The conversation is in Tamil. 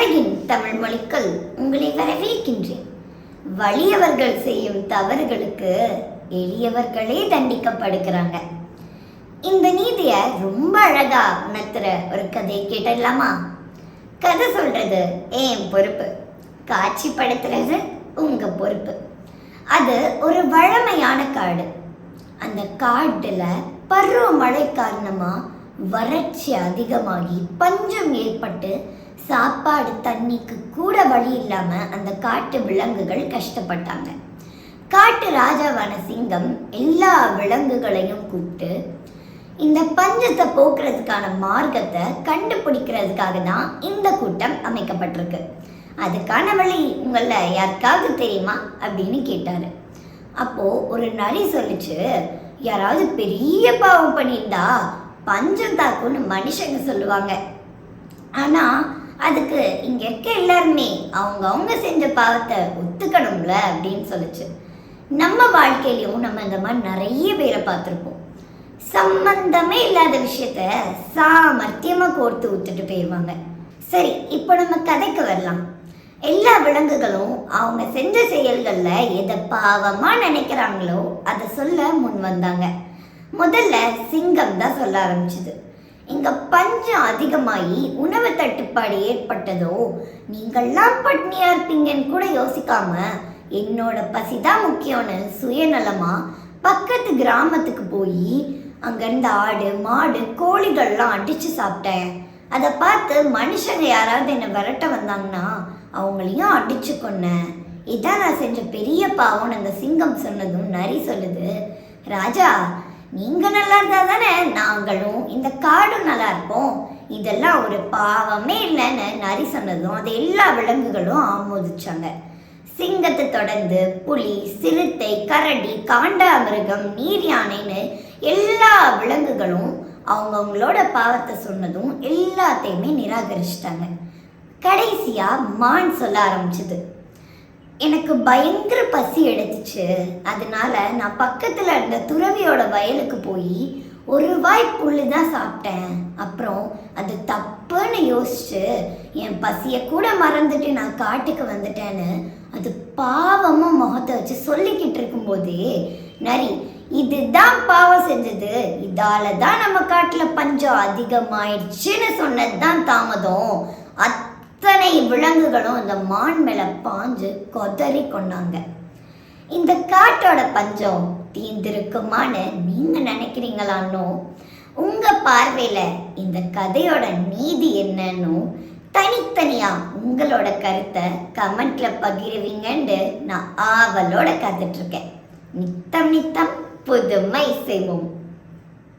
அழகின் தமிழ் மொழிக்குள் உங்களை வரவேற்கின்றேன். வலியவர்கள் செய்யும் தவறுகளுக்கு எளியவர்களே தண்டிக்கப்படுகிறாங்க. இந்த நீதிய ரொம்ப அழகா உணர்த்துற ஒரு கதையை கேட்டலாமா? கதை சொல்றது என் பொறுப்பு, காட்சிப்படுத்துறது உங்க பொறுப்பு. அது ஒரு வழமையான காடு. அந்த காட்டுல பருவமழை காரணமா வறட்சி அதிகமாகி பஞ்சம் ஏற்பட்டு சாப்பாடு தண்ணிக்கு கூட வழி இல்லாம அந்த காட்டு விலங்குகள் கஷ்டப்பட்டாங்க. காட்டு ராஜாவான சிங்கம் எல்லா விலங்குகளையும் கூப்பிட்டு இந்த பஞ்சத்தை போக்குறதுக்கான மார்க்கத்தை கண்டுபிடிக்கிறதுக்காக தான் இந்த கூட்டம் அமைக்கப்பட்டிருக்கு. அதுக்கான வழி உங்கள யாருக்காவது தெரியுமா அப்படின்னு கேட்டாரு. அப்போ ஒரு நரி சொல்லிச்சு, யாராவது பெரிய பாவம் பண்ணியிருந்தா பஞ்சம் தாக்குன்னு மனுஷங்க சொல்லுவாங்க. ஆனா அதுக்கு இங்க இருக்க எல்லாருமே அவங்க செஞ்ச பாவத்தை ஒத்துக்கணும்ல அப்படின்னு சொல்லிச்சு. நம்ம வாழ்க்கையிலையும் நம்ம இந்த மாதிரி நிறைய பேரை பார்த்துருப்போம். சம்பந்தமே இல்லாத விஷயத்த சாமர்த்தியமா கோர்த்து ஊத்துட்டு போயிடுவாங்க. சரி, இப்போ நம்ம கதைக்கு வரலாம். எல்லா விலங்குகளும் அவங்க செஞ்ச செயல்கள்ல எதை பாவமா நினைக்கிறாங்களோ அதை சொல்ல முன் வந்தாங்க. முதல்ல சிங்கம் தான் சொல்ல ஆரம்பிச்சுது. இங்க பஞ்சம் அதிகமாகி உணவு தட்டுப்பாடு ஏற்பட்டதோ நீங்கள்லாம் பட்னியா இருப்பீங்கன்னு கூட யோசிக்காம என்னோட பசிதான் முக்கியம்னு சுயநலமா பக்கத்து கிராமத்துக்கு போய் அங்கிருந்த ஆடு மாடு கோழிகள்லாம் அடிச்சு சாப்பிட்டேன். அதை பார்த்து மனுஷங்க யாராவது என்னை விரட்ட வந்தாங்கன்னா அவங்களையும் அடிச்சு கொன்னேன். இதான் நான் செஞ்ச பெரிய பாவம்னு அந்த சிங்கம் சொன்னதும் நரி சொல்லுது, ராஜா நீங்க நல்லா இருந்தா தானே நாங்களும் இந்த காடும் நல்லா இருப்போம். இதெல்லாம் ஒரு பாவமே இல்லைன்னு நரி சொன்னதும் அது எல்லா விலங்குகளும் ஆமோதிச்சாங்க. சிங்கத்தை தொடர்ந்து புலி, சிறுத்தை, கரடி, காண்டாமிருகம், நீர் யானைன்னு எல்லா விலங்குகளும் அவங்கவுங்களோட பாவத்தை சொன்னதும் எல்லாத்தையுமே நிராகரிச்சிட்டாங்க. கடைசியா மான் சொல்ல ஆரம்பிச்சது, எனக்கு பயங்கர பசி எடுத்துச்சு. அதனால நான் பக்கத்துல இருந்த துறவியோட வயலுக்கு போய் ஒரு வாய் புல்லு தான் சாப்பிட்டேன். அப்புறம் அது தப்புன்னு யோசிச்சு என் பசியை கூட மறந்துட்டு நான் காட்டுக்கு வந்துட்டேன்னு அது பாவமா முகத்தை வச்சு சொல்லிக்கிட்டு இருக்கும் போதே நரி, இதுதான் பாவம் செஞ்சது, இதால தான் நம்ம காட்டுல பஞ்சம் அதிகமாயிடுச்சுன்னு சொன்னதுதான் தாமதம். அத்தனை விலங்குகளும் இந்த மான் மேல பாஞ்சு கொதறி கொண்டாங்க. இந்த காட்டோட பஞ்சம் தீர்ந்திருக்குமான்னு நீங்க நினைக்கிறீங்களான்னு, உங்க பார்வையில இந்த கதையோட நீதி என்னன்னு தனித்தனியா உங்களோட கருத்தை கமெண்ட்ல பகிர்வீங்கன்னு நான் ஆவலோட காத்துட்டு இருக்கேன். நித்தம் நித்தம் புதுமை செய்வோம்.